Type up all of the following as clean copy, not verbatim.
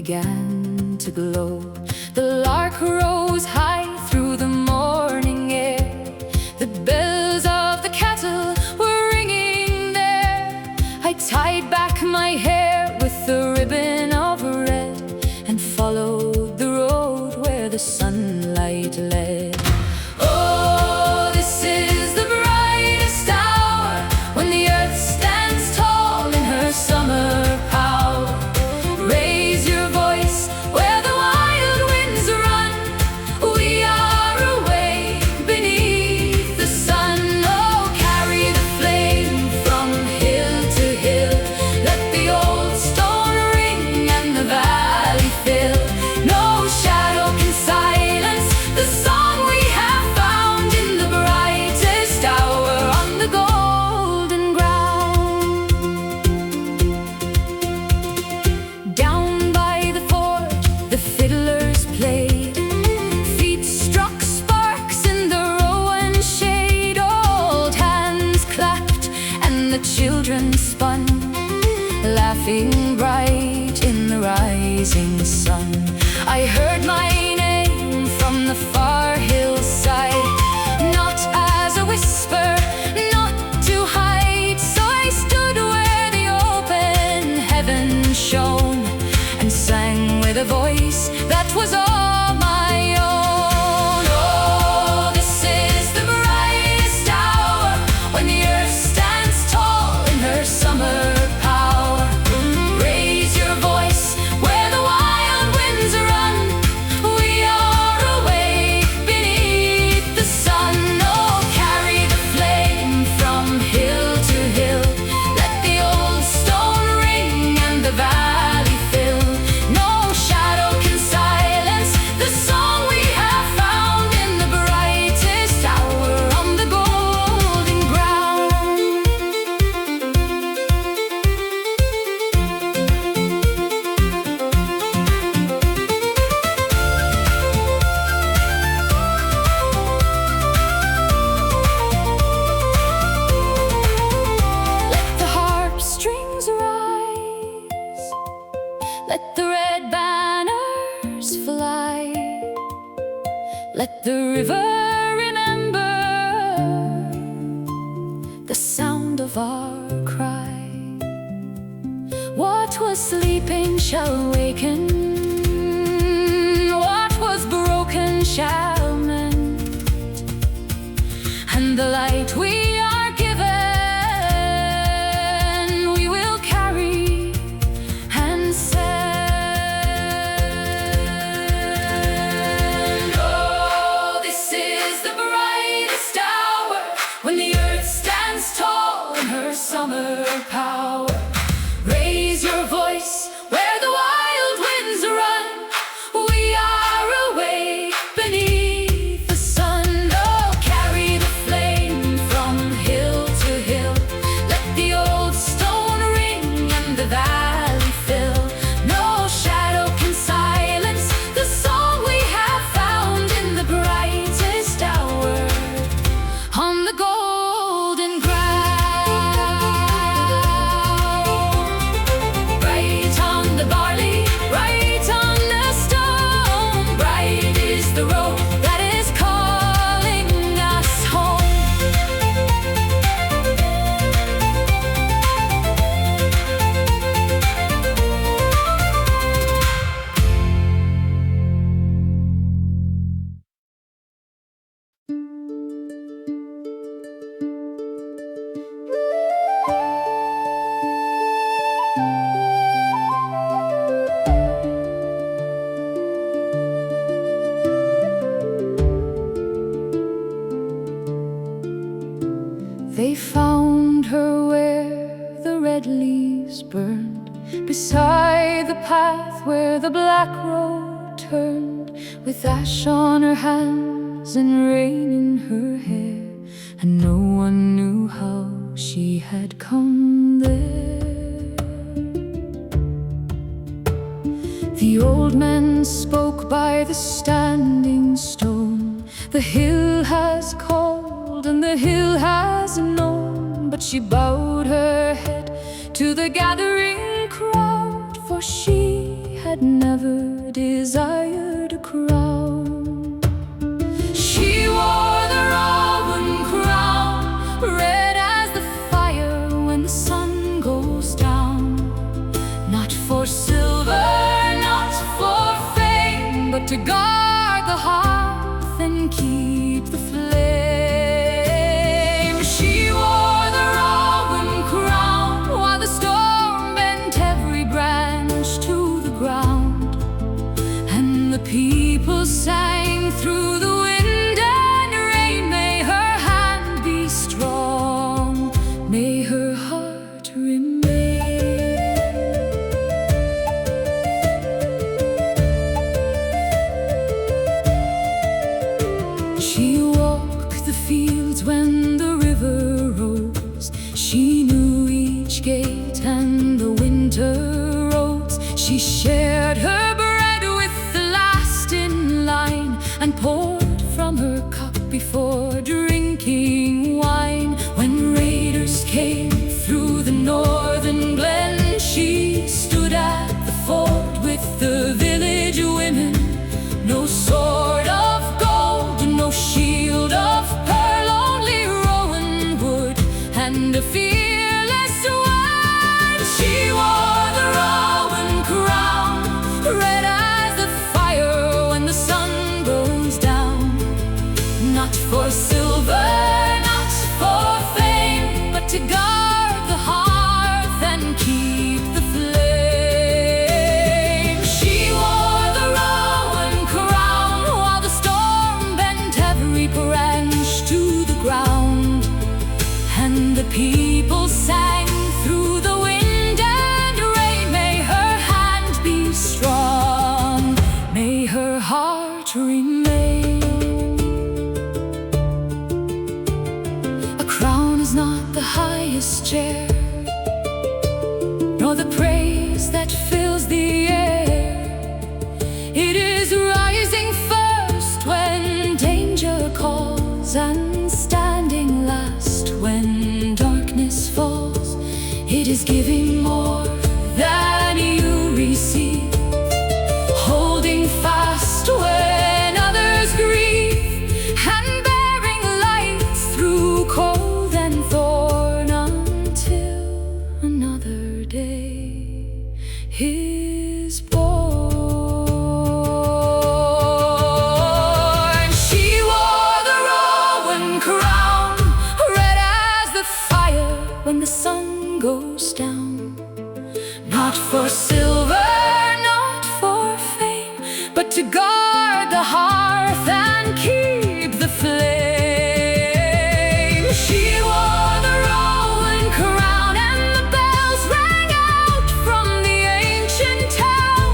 began to glow. The lark rose high through the morning air. The bells of the cattle were ringing there. I tied back my hair with a ribbon of red and followed the road where the sunlight led. Oh, this is the brightest hour, when the earth stands tall in her summer power. Raise your voice where the wild winds run. We are awake beneath the sun. Oh, carry the flame from hill to hill. Let the old stone ring and the valley fill. No shadow can silence the song we have found in the brightest hour on the golden ground. Down by the forge the fiddlers played. Feet struck sparks in the Rowan shade. Old hands clapped and the children spun, laughing bright in the rising sun. I heard my name from the far hillside, not as a whisper, not to hide. So I stood where the open heaven shone and sang with a voice that was all my own. Oh, this is the brightest hour, when the earth stands tall in her summer power. Raise your voice where the wild winds run. We are awake beneath the sun. Oh, carry the flame from hill to hill. Let the old stone ring and the valley fill. No shadow can silence the song we have found in the brightest hour on the golden ground. Let the harp strings rise, let the red banners fly, let the river remember the sound of our cry. What was sleeping shall awaken, what was broken shall mend, and the light we are given we will carry and send. Oh, this is the brightest hour, when the earth stands tall in her summer power. Raise your voice where the wild winds run. We are awake beneath the sun. Oh, carry the flame from hill to hill. Let the old stone ring and the valley fill. No shadow can silence the song we have found in the brightest hour on the golden ground. Right on the barley, right on the stone. Bright is the road that is calling us home. They found her where the red leaves burned, beside the path where the black road turned, with ash on her hands and rain in her hair, and no one knew how she had come there. The old man spoke by the standing stone. The hill has called and the hill has known, but she bowed her head to the gathering crowd, for she had had never desired a crown. She wore the Rowan crown, red as the fire when the sun goes down. Not for silver, not for fame, but to guard the hearth and keep the flame. She wore the Rowan crown while the storm bent every branch to the ground, and the people sang through the wind and rain. May her hand be strong, may her heart remain. She walked the fields when the river rose. She knew each gate and the winter roads. She shared her bread with the last in line, and poured from her cup before drinking wine. When raiders came through the northern glen, she stood at the fort with the village women. No sword of gold, no shield of pearl, only rowan wood and a fearless one. She wore the Rowan crown, red as the fire when the sun goes down. Not for silver, not for fame, but to guard the hearth and keep the flame. She wore the Rowan crown while the storm bent every branch to the ground, and the people sang through the wind and rain. May her hand be strong, may her heart remain. A crown is not the highest chair, nor the praise that fills the air. It is rising first when danger calls, and standing last when darkness falls. It is giving more than you receive, holding fast when others grieve, and bearing light through cold and thorn until another day is born. She wore the Rowan crown, red as the fire when the sun goes down. Not for silver, not for fame, but to guard the hearth and keep the flame. She wore the Rowan crown, and the bells rang out from the ancient town,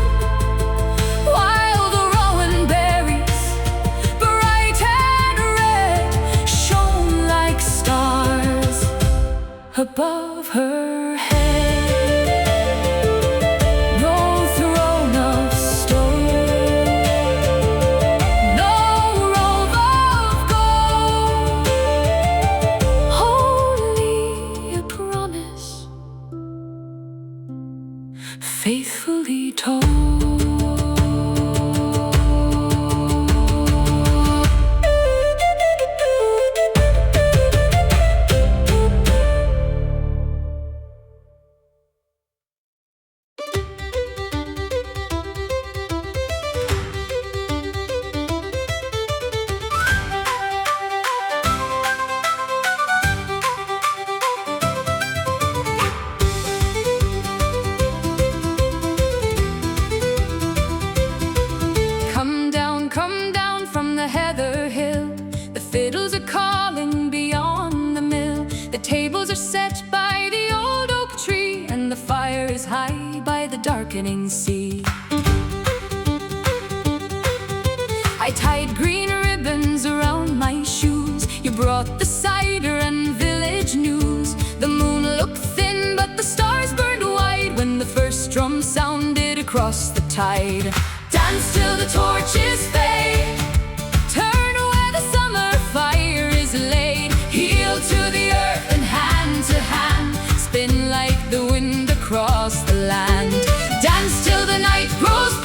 while the rowan berries, bright and red, shone like stars above her head. No throne of stone, no robe of gold, only a promise faithfully told. Come down from the heather hill. The fiddles are calling beyond the mill. The tables are set by the old oak tree, and the fire is high by the darkening sea. I tied green ribbons around my shoes. You brought the cider and village news. The moon looked thin, but the stars burned wide when the first drum sounded across the tide. Dance till the torches fade, turn where the summer fire is laid. Heel to the earth and hand to hand, spin like the wind across the land. Dance till the night grows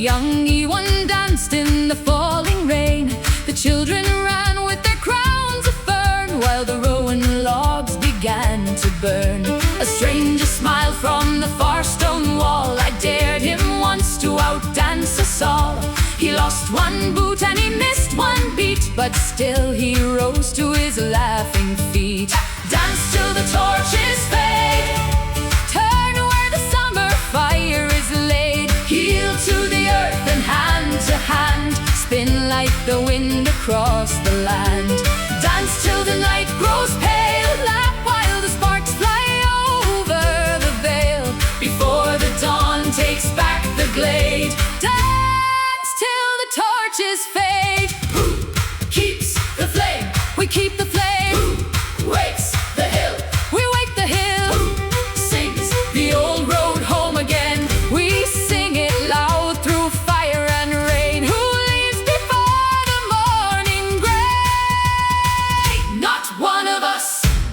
young uilleann danced in the falling rain. The children ran with their crowns of fern, while the Rowan logs began to burn. A stranger smiled from the far stone wall. I dared him once to outdance us all. He lost one boot and he missed one beat, but still he rose to his laughing feet. Dance till the torches fade, turn where the summer fire is laid. Heel to the earth and hand to hand, spin like the wind across the land. Dance till the night grows pale, laugh while the sparks fly over the vale, before the dawn takes back the glade. Dance till the torches fade. Who keeps the flame? We keep the flame. Who wakes the hill? We wake the hill. Who sings the old road home again? We sing it loud through fire and rain. Who leaves before the morning gray? Not one of us,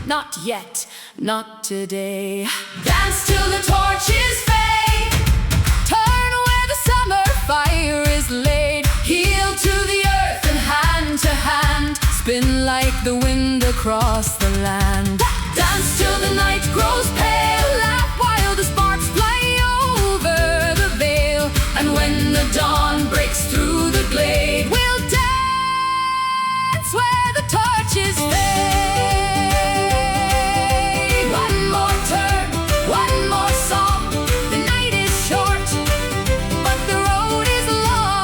not yet, not today. Dance till the torches fade, turn where the summer fire is laid. Heel to the earth and hand to hand, spin like the wind across the land. Dance till the night grows pale, laugh while the sparks fly over the vale, and when the dawn breaks through the glade, we'll dance where the torches fade. One more turn, one more song. The night is short, but the road is long.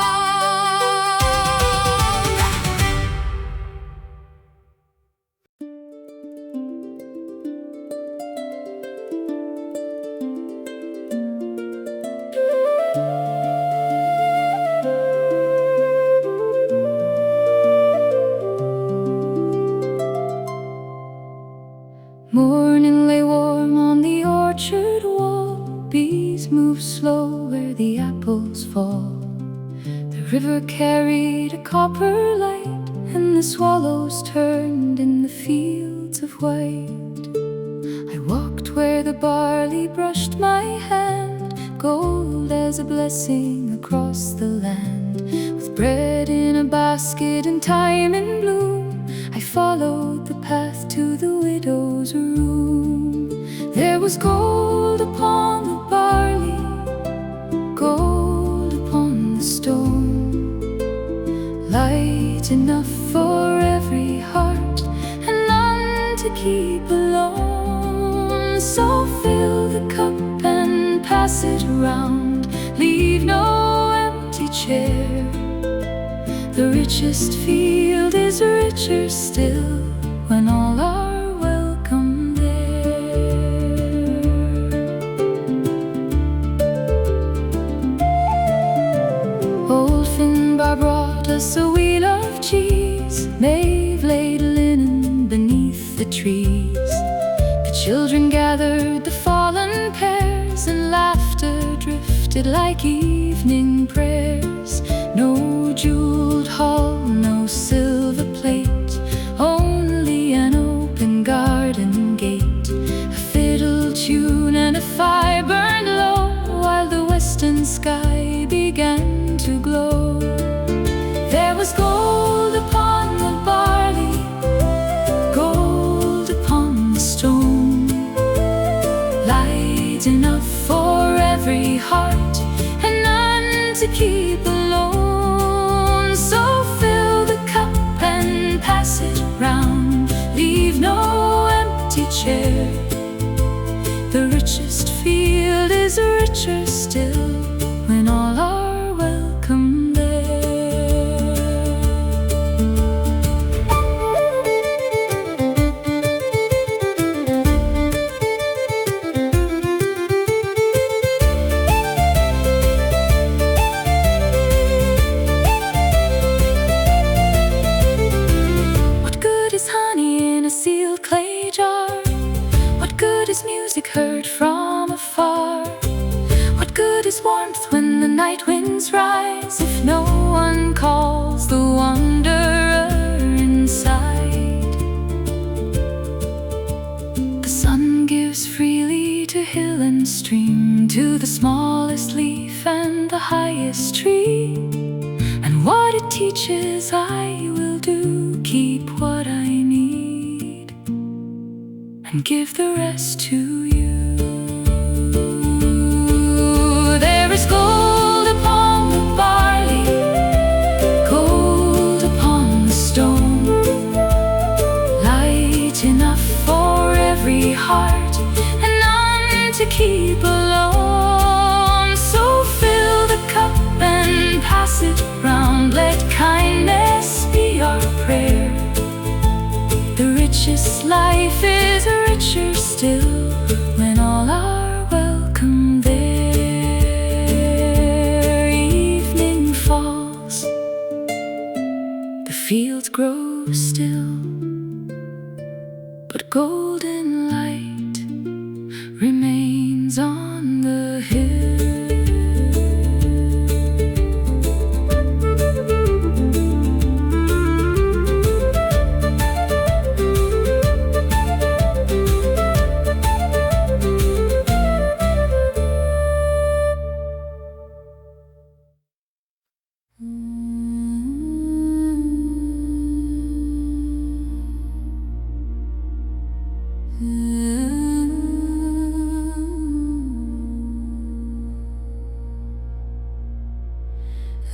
Morning lay warm on the orchard wall. Bees move slow where the apples fall. The river carried a copper light, and the swallows turned in the fields of white. I walked where the barley brushed my hand, gold as a blessing across the land. With bread in a basket and thyme in bloom, I followed the path to the widow's room. There was gold upon the barley, gold upon the stone, light enough for every heart, and none to keep alone. So fill the cup and pass it around, leave no empty chair. The richest field is richer still when all are welcome there. Old Finbar brought us a wheel of cheese. Maeve laid linen beneath the trees. The children gathered the fallen pears, and laughter drifted like evening prayers. No jeweled hall, no silver plate, only an open garden gate. A fiddle tune and a fire burned low, while the western sky began to glow. There was gold upon the barley, gold upon the stone, light enough for every heart, and none to keep alone. So fill the cup and pass it round, leave no empty chair. The richest field is richer still when all are welcome there. What good is honey in a sealed clay jar? What good is music heard from afar? What good is warmth when the night winds rise, if no one calls the wanderer inside? The sun gives freely to hill and stream, to the smallest leaf and the highest tree. And what it teaches I will do, keep what I need and give the rest to you. There is gold upon the barley, gold upon the stone, light enough for every heart and none to keep alone. So fill the cup and pass it round, let kindness be our prayer. The richest life is richer still when all are welcome there. Evening falls, the fields grow still, but golden light remains on the hill.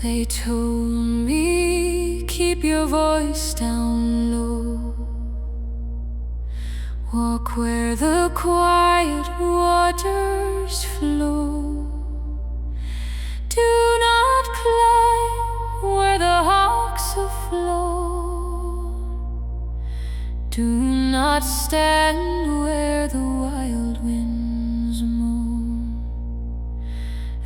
They told me, keep your voice down low, walk where the quiet waters flow, do not climb where the hawks have flown, do not stand where the wild winds moan.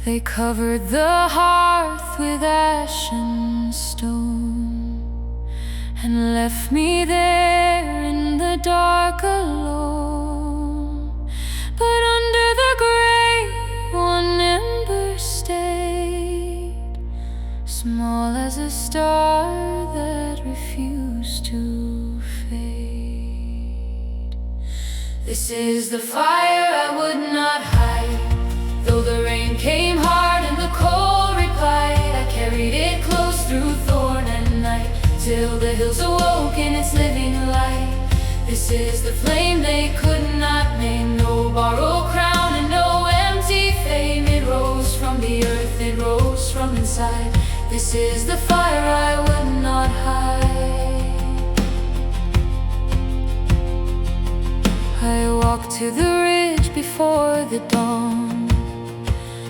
They covered the hearth with ash and stone and left me there in the dark alone. But under the grey one ember stayed, small as a star that refused to fade. This is the fire I would not hide, though the rain came hard and the cold replied. I carried it close through thorn and night, till the hills awoke in its living light. This is the flame they could not name, no borrowed crown and no empty fame. It rose from the earth, it rose from inside. This is the fire I would not hide. I walked to the ridge before the dawn,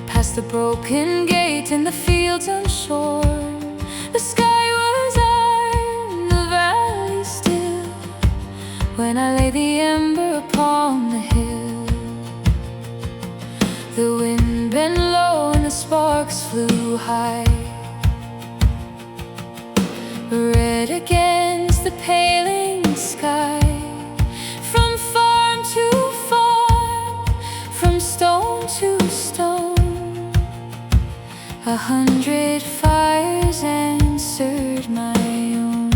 past the broken gate in the fields unshorn. The sky was iron, the valley still, when I lay the ember upon the hill. The wind bent low and the sparks flew high, red against the paling sky. From farm to farm, from stone to stone, 100 fires answered my own.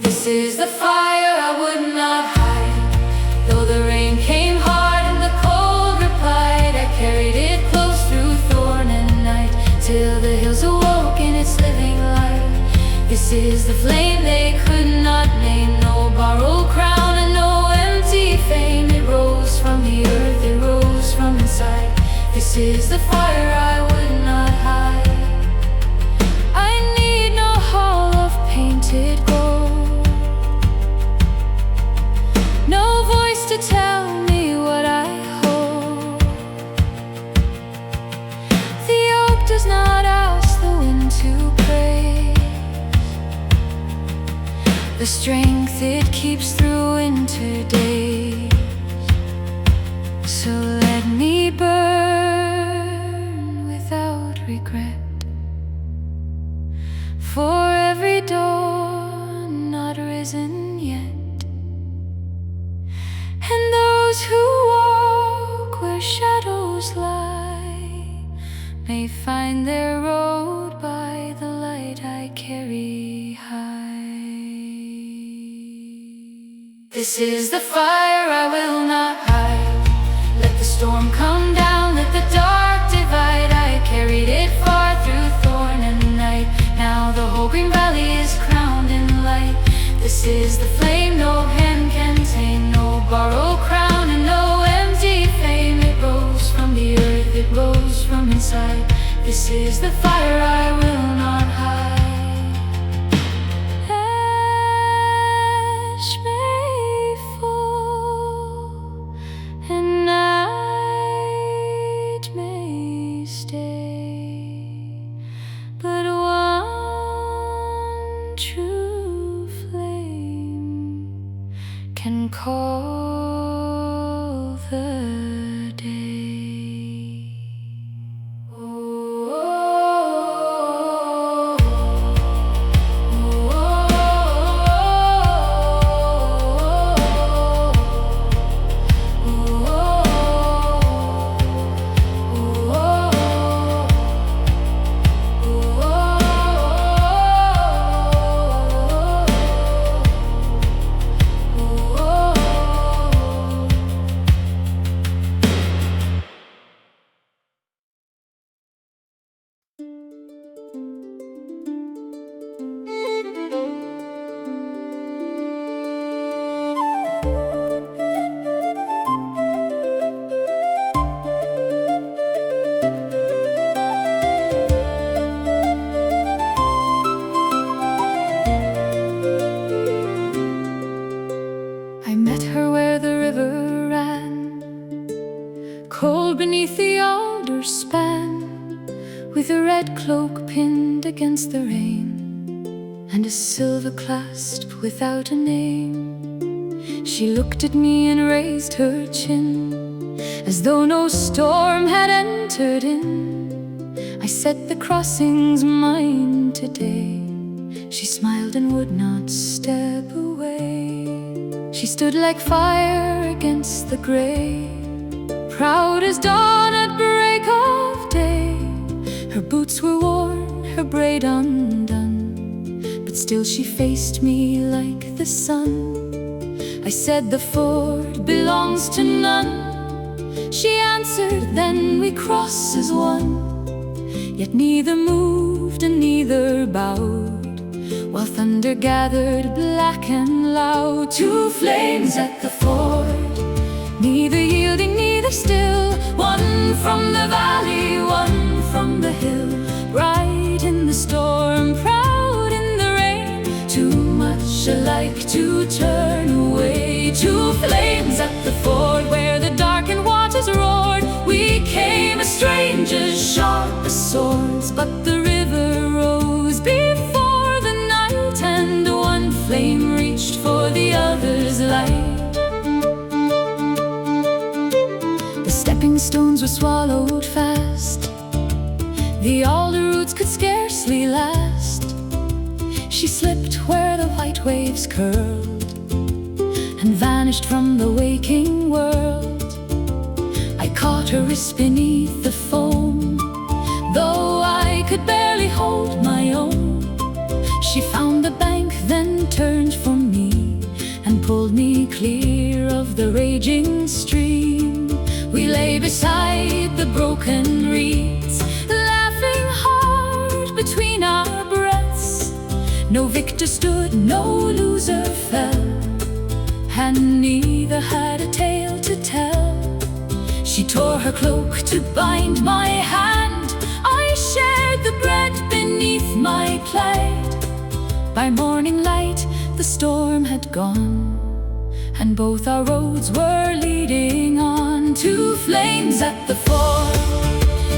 This is the fire I would not hide, though the rain came hard and the cold replied. I carried it close through thorn and night, till the hills awoke in its living light. This is the flame they could not name, no borrowed crown and no empty fame. It rose from the earth, it rose from inside. This is the fire I would not hide. I need no hall of painted gold, no voice to tell me what I hold. The oak does not ask the wind to praise the strength it keeps through winter days. So let me burn without regret for every dawn not risen yet, and those who walk where shadows lie may find their road by the light I carry high. This is the fire I will not hide, storm come down, let the dark divide. I carried it far through thorn and night. Now the whole green valley is crowned in light. This is the flame no hand can tame, no borrowed crown and no empty fame. It rose from the earth, it rose from inside. This is the fire I will not hide. Ash may fall and night may stay, but one true flame can call the day. I met her where the river ran, cold beneath the alder span, with a red cloak pinned against the rain, and a silver clasp without a name. She looked at me and raised her chin, as though no storm had entered in. I said the crossing's mine today. She smiled and would not step away. She stood like fire against the gray, proud as dawn at break of day. Her boots were worn, her braid undone, but still she faced me like the sun. I said the ford belongs to none. She answered, then we cross as one. Yet neither moved and neither bowed, while thunder gathered black and loud. Two flames at the ford, neither yielding, neither still. One from the valley, one from the hill. Bright in the storm, proud in the rain, too much alike to turn away. Two flames at the ford, where the darkened waters roared. We came as strangers, sharp as swords, but the river rose before the night, and one flame reached for the other's light. The stepping stones were swallowed fast, the alder roots could scarcely last. She slipped where the white waves curled, and vanished from the waking world. I caught her wrist beneath the foam, though I could barely hold my own. She found the bank, then turned for me, and pulled me clear of the raging stream. We lay beside the broken reeds, laughing hard between our breaths. No victor stood, no loser fell, and neither had a tale to tell. She tore her cloak to bind my hand. I shared the bread beneath my plaid. By morning light the storm had gone, and both our roads were leading on. Two flames at the ford,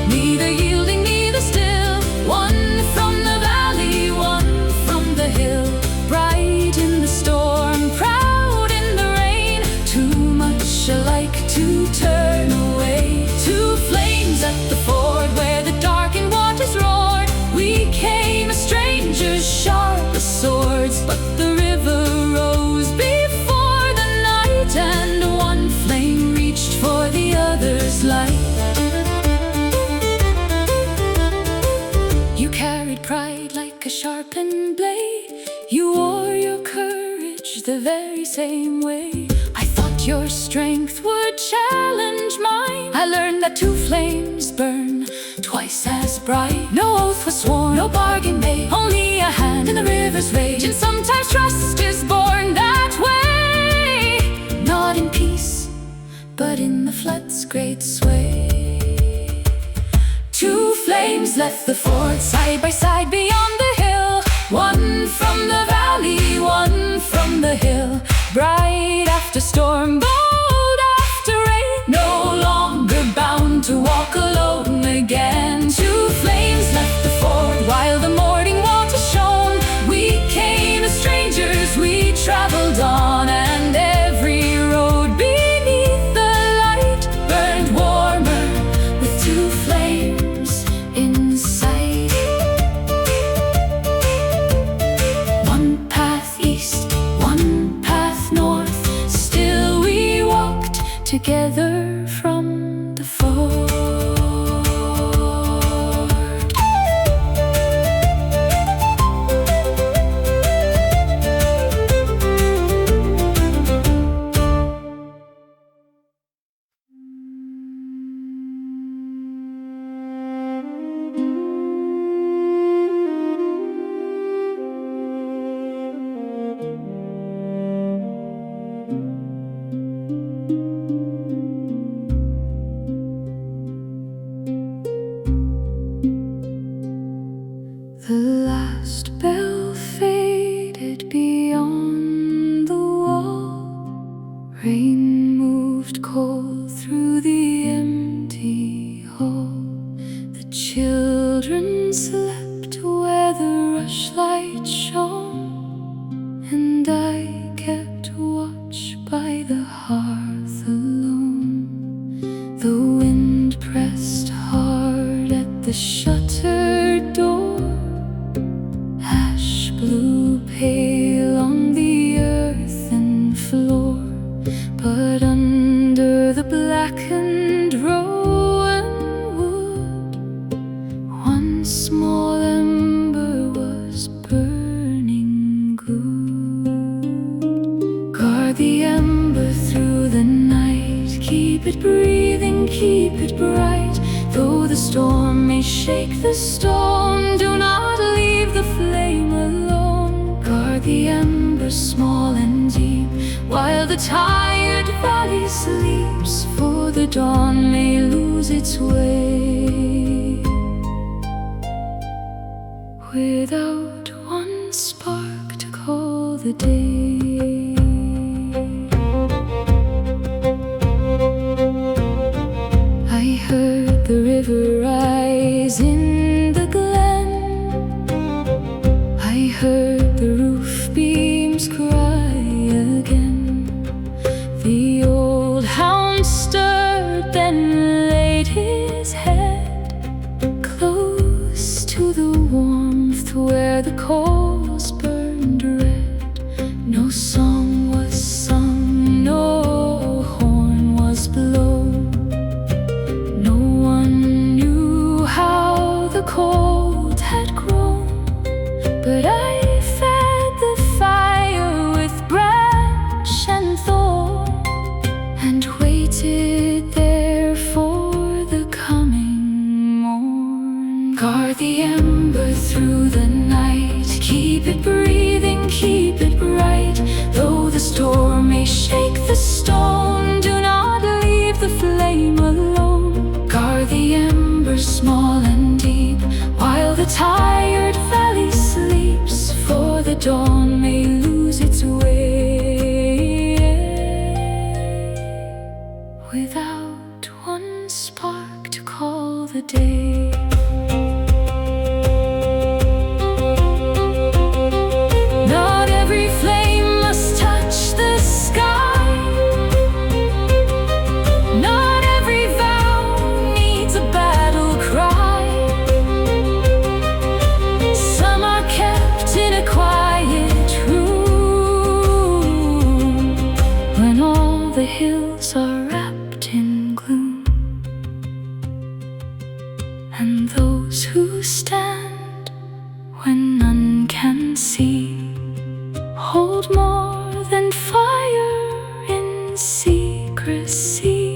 neither yielding, neither still. One from the valley, one from the hill. Bright in the storm, proud in the rain, too much alike to turn away. Two flames at the ford, where the darkened waters roared. We came as strangers, sharp as swords, but the river rose before the night, and one flame reached for the other's light. You carried pride like a sharpened blade. You wore your courage the very same way. I thought your strength would challenge mine. I learned that two flames burn twice as bright. No oath was sworn, no bargain made, only a hand in the river's rage. And sometimes trust is born that way, not in peace, but in the flood's great sway. Two flames left the fort side by side beyond the hill, one from the valley, one from the hill. Bright after storm, bold after rain, no longer bound to walk alone again. Two flames left the fort while the morning water shone. We came as strangers, we traveled on, and every road beneath the light burned warmer with two flames in sight. One path east, one path north, still we walked together from the fort. The last bell faded beyond the wall. Rain moved cold through the empty hall. The children slept where the rushlight shone, and I kept watch by the hearth alone. The wind pressed hard at the shuttered door. Ash blew pale on the earthen floor, but under the blackened Rowan wood, one small ember was burning good. Guard the ember through the night, keep it breathing, keep it bright. Though the storm may shake the stone, do not leave the flame alone. Guard the embers small and deep, while the tired valley sleeps, for the dawn may lose its way. Without one spark to call the day, I heard the river rise in the glen. I heard the roof beams cry again. The old hound stirred, then laid his head close to the warmth where the coals burned red. No song was sung, no horn was blown. No one knew how the cold had grown, but I fed the fire with branch and thorn, and waited there for the coming morn. Guard the ember through the night, keep it breathing, keep it bright. Though the storm may shake the stone, do not leave the flame alone. Guard the embers small and deep, while the tired valley sleeps, for the dawn may lose its way. Without one spark to call the day, not every flame must touch the sky. Not every vow needs a battle cry. Some are kept in a quiet room, when all the hills are wrapped in gloom, and those who stand when none can see hold more than fire in secrecy.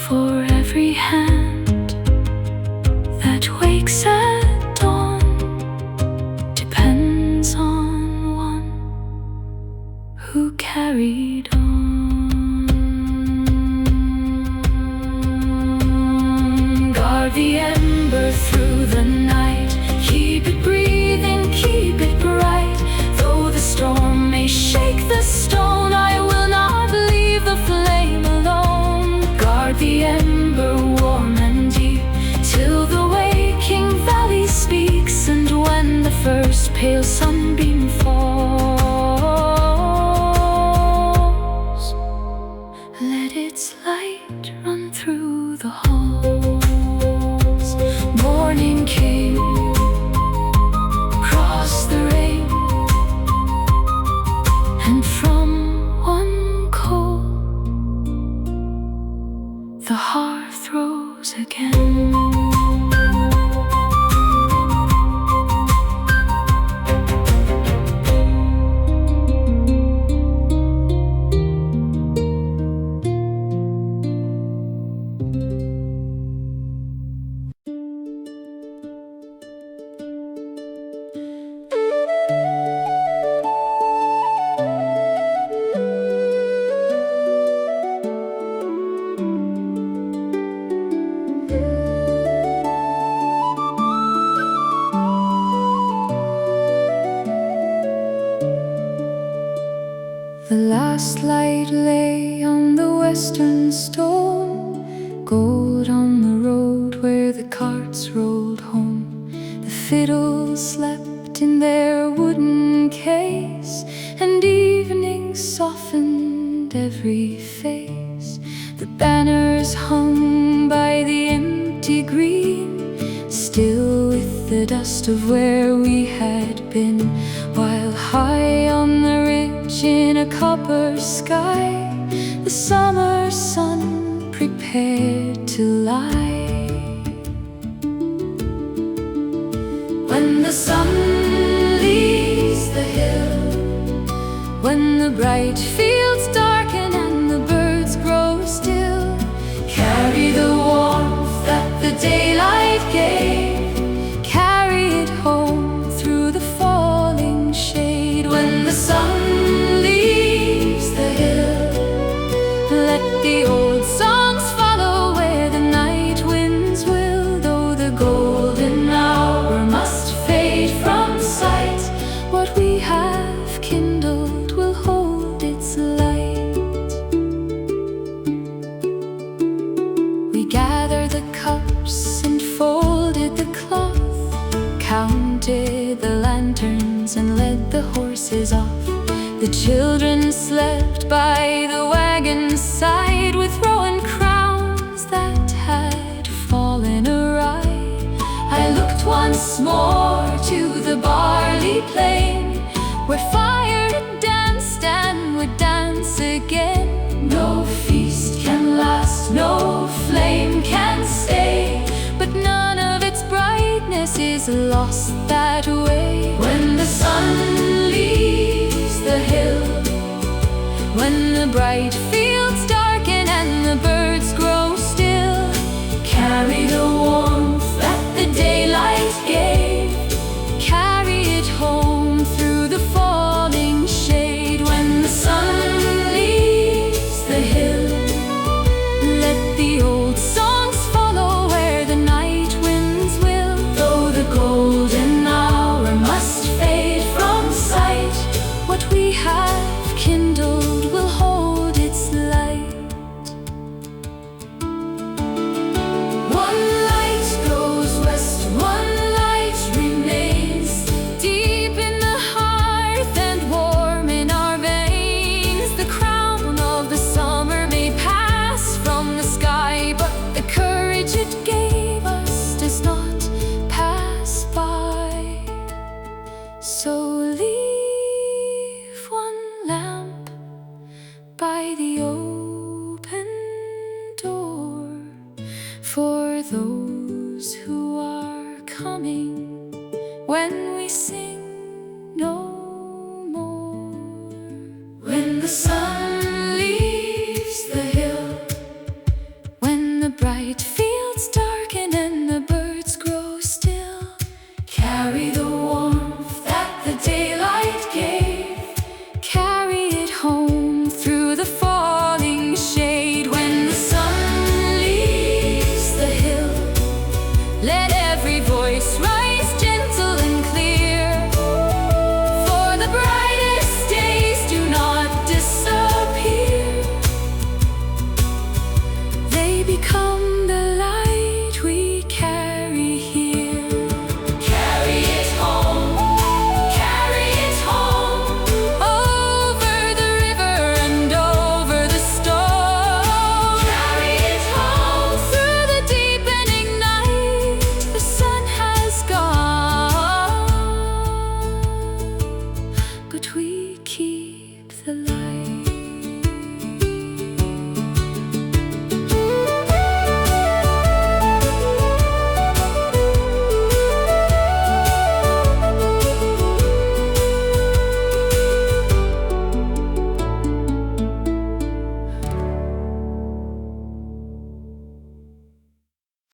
for every hand that wakes at dawn depends on one who carried on. Guard the ember through the night, keep it breathing, keep it bright. Though the storm may shake the stone, I will not leave the flame alone. Guard the ember warm and deep till the waking valley speaks, and when the first pale sunbeam falls, let its light run through the halls. Morning came, crossed the rain, and from one coal the hearth rose again. The last light lay on the western stone, gold on the road where the carts rolled home. The fiddles slept in their wooden case, and evening softened every face. The banners hung by the empty green, still with the dust of where we had been, while high on the ridge in a copper sky the summer sun prepared to lie. When the sun leaves the hill, when the bright fields darken and the birds grow still, carry the warmth that the daylight gave, carry it home through the falling shade. When the sun leaves the hill, let the old songs follow where the night winds will. Though the golden hour must fade from sight, what we have kindled will hold its light. We gathered the cups and folded the cloth, counted the lanterns and led the horses off. The children slept by the wagon's side with Rowan crowns that had fallen awry. I looked once more to the Barley plain, where fire had danced and would dance again. No feast can last, no flame can stay, but none of its brightness is lost that way. When the sun leaves the hill, when the bright fields darken and the birds grow still, carry the warmth that the daylight gave, carry it home through the falling shade. When the sun leaves the hill, let the old songs follow where the night winds will. Though the golden hour must fade from sight, what we have kindled will hold its light. One light goes west, one light remains, deep in the hearth and warm in our veins. The crown of the summer may pass from the sky, but the courage it gave us does not pass by. So leave one lamp by the open door for those who are coming when we sing no more. When the sun leaves the hill, when the night, fields darken and the birds grow still. Carry the warmth that the daylight gave, carry it home through the falling shade. When the sun leaves the hill, let every voice rise gentle and clear, for the brightest days do not disappear, they become